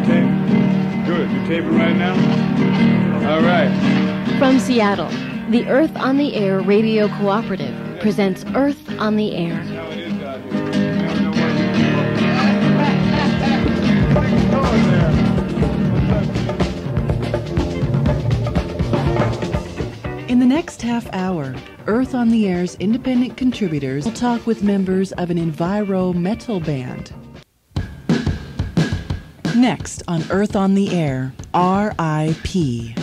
tape? Good. You taping right now? All right. From Seattle, the Earth on the Air Radio Cooperative presents Earth on the Air. In the next half hour, Earth on the Air's independent contributors will talk with members of an Environ-Metal band. Next on Earth on the Air, R.I.P.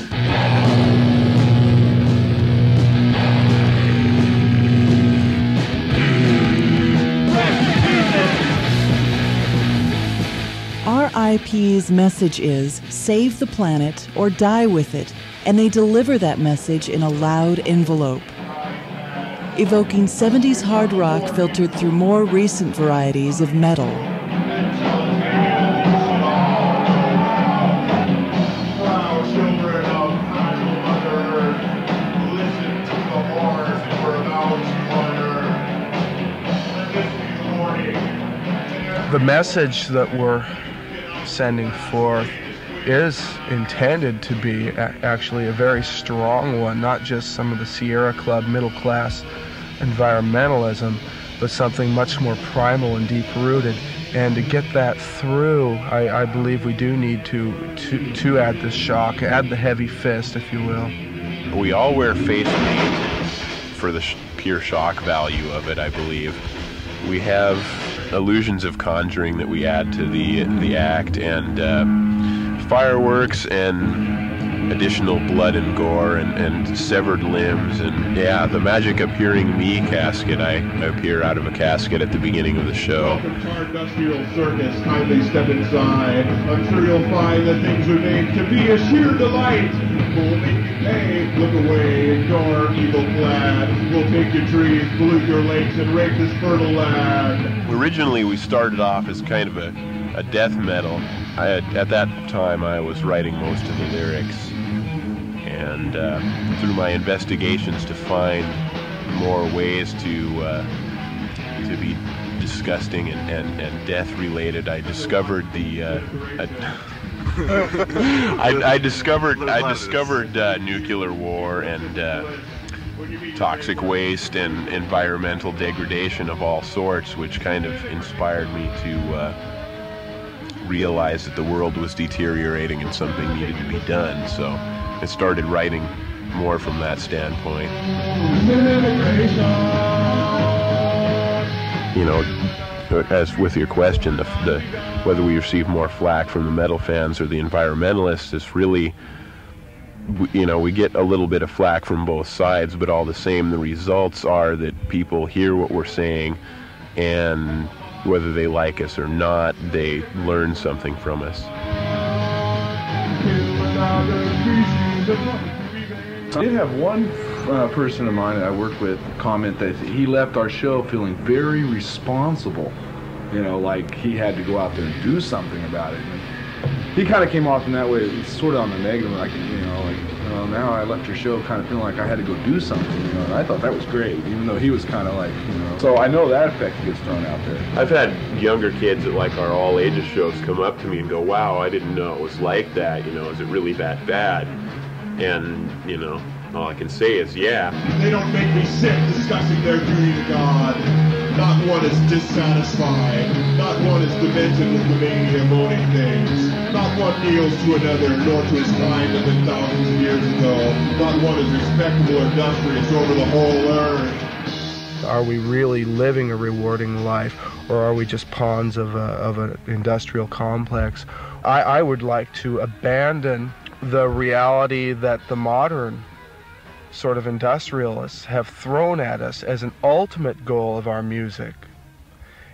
R.I.P.'s message is, save the planet or die with it, and they deliver that message in a loud envelope, evoking 70s hard rock filtered through more recent varieties of metal. The message that we're sending forth is intended to be actually a very strong one, not just some of the Sierra Club middle-class environmentalism, but something much more primal and deep-rooted. And to get that through, I believe we do need to add this shock, add the heavy fist, if you will. We all wear face paint for the pure shock value of it, I believe. We have illusions of conjuring that we add to the act, and fireworks and additional blood and gore and severed limbs, and yeah, the magic appearing me casket. I appear out of a casket at the beginning of the show. Welcome to our industrial circus. Kindly step inside. I'm sure you'll find that things are made to be a sheer delight. We'll make you pay, look away, ignore evil glad. We'll take your trees, pollute your lakes, and rape this fertile land. Originally, we started off as kind of a death metal. At that time, I was writing most of the lyrics, and through my investigations to find more ways to be disgusting and death-related, I discovered I discovered nuclear war and toxic waste and environmental degradation of all sorts, which kind of inspired me to realize that the world was deteriorating and something needed to be done. So I started writing more from that standpoint. You know, as with your question, the whether we receive more flack from the metal fans or the environmentalists is really, you know, we get a little bit of flack from both sides, but all the same, the results are that people hear what we're saying, and whether they like us or not, they learn something from us. I did have one person of mine that I work with comment that he left our show feeling very responsible. You know, like he had to go out there and do something about it. And he kind of came off in that way, sort of on the negative, like, you know, like, well, now I left your show kind of feeling like I had to go do something, you know, and I thought that was great, even though he was kind of like, you know, so I know that effect gets thrown out there. I've had younger kids at like our all ages shows come up to me and go, wow, I didn't know it was like that, you know, is it really that bad? And, you know, all I can say is, yeah. They don't make me sick discussing their duty to God. Not one is dissatisfied. Not one is demented with the mania of owning things. Not one kneels to another, nor to his kind that been thousands of years ago. Not one is respectable or industrious over the whole earth. Are we really living a rewarding life, or are we just pawns of an industrial complex? I would like to abandon the reality that the modern sort of industrialists have thrown at us as an ultimate goal of our music,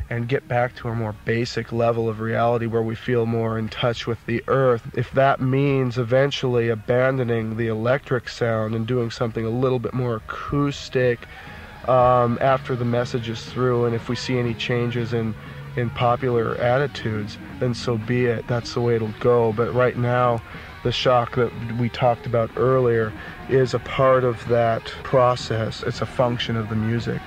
and get back to a more basic level of reality where we feel more in touch with the earth. If that means eventually abandoning the electric sound and doing something a little bit more acoustic after the message is through, and if we see any changes in popular attitudes, then so be it. That's the way it'll go. But right now, the shock that we talked about earlier is a part of that process. It's a function of the music.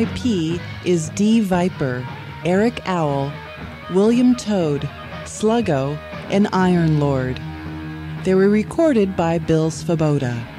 R.I.P. is D. Viper, Eric Owl, William Toad, Sluggo, and Iron Lord. They were recorded by Bill Svoboda.